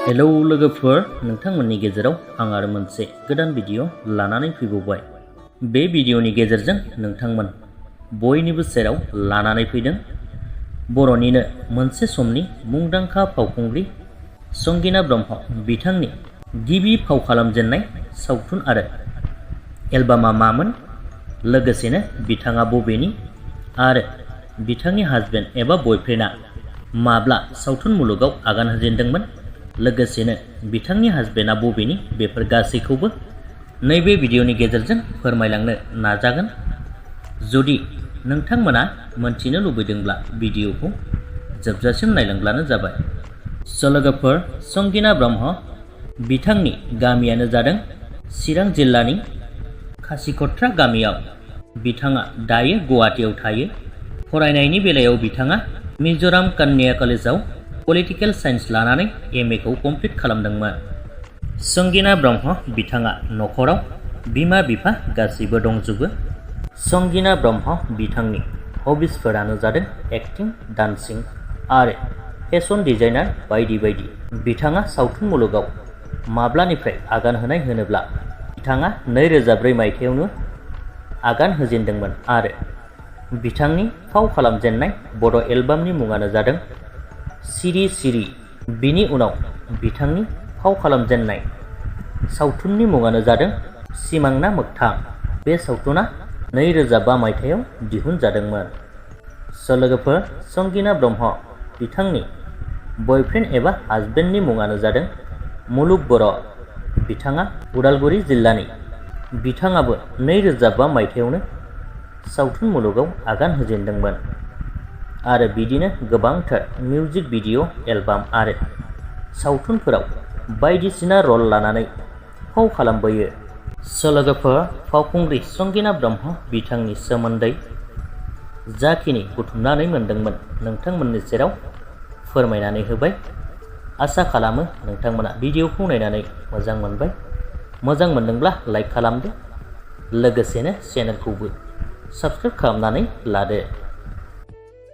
Hello लोगोफोर, नोंथांमोननि गेजेराव आं आरो मोनसे गोदान भिडिअ लानानै फैबावबाय। बे भिडिअनि गेजेरजों नोंथांमोन बयनिबो सेराव लानानै फैदों बर'निनो मोनसे समनि मुंदांखा फावखुंग्रि संगिना ब्रह्म बिथांनि गिबि फाव खालामजेननाय सावथुन आरो एलबामा मामोन, लोगोसेनो बिथाङा बबेनि आरो बिथांनि हाजबेन्ड एबा बयफ्रेन्डआ माब्ला सावथुन मुलुगाव आगान होजेनदोंमोन, लोगोसेनो बिथांनि हाजबेन्डआ बबेनि, बेफोर गासैखौबो नैबे भिडिअनि गेजेरजों फोरमायलांनो नाजागोन। जुदि नोंथांमोना मोनथिनो लुबैदोंब्ला भिडिअखौ जोबजासिम नायलांब्लानो जाबाय। लोगोफोर, संगिना ब्रह्म बिथांनि गामियानो जादों चिरां जिल्लानि खासिकट्रा गामियाव। बिथाङा दायो गुवाहाटीआव थायो। फरायनायनि बेलायाव बिथाङा मिज'राम कन्या कलेजाव पलिटिकेल साइन्स लानानै एम.ए. खौ कमप्लिट खालामदोंमोन। संगिना ब्रह्म बिथाङा नखराव बिमा बिफा गासैबो दंजोबो। संगिना ब्रह्म बिथांनि हबिसफोरानो जादों एक्टिं, डान्सिं आरो फेशन डिजाइनार बायदि बायदि। बिथाङा सावथुन मुलुगाव माब्लानिफ्राय आगान होनाय होनोब्ला बिथाङा 2004 मायथाइयावनो आगान होजेनदोंमोन आरो बिथांनि फाव खालामजेननाय बड' एलबामनि मुङानो जादों सिरि सिरि। बिनि उनाव बिथांनि फाव खालामजेननाय सावथुननि मुङानो जादों सिमां ना मोगथां। बे सावथुना 2005 मायथाइयाव दिहुनजादोंमोन। लोगोफोर, संगिना ब्रह्म बिथांनि बयफ्रेन्ड एबा हाजबेन्डनि मुङानो जादों मुलुग बर'। बिथाङा उदालगुरि जिल्लानि। बिथाङाबो 2005 मायथाइयावनो सावथुन मुलुगाव आगान होजेनदोंमोन आरो बिदिनो गोबांथार मिउजिक भिडिअ, एलबाम आरो सावथुनफोराव बायदिसिना रल लानानै फाव खालामबोयो। लोगोफोर, फावखुंग्रि संगिना ब्रह्म बिथांनि सोमोन्दै जाखिनि बुथुमनानै मोनदोंमोन नोंथांमोननि सेराव फोरमायनानै होबाय। आसा खालामो नोंथांमोना भिडिअखौ नायनानै मोजां मोनबाय। मोजां मोनदोंब्ला लाइक खालामदो, लोगोसेनो चेनेलखौबो साबस्क्राइब खालामनानै लादो।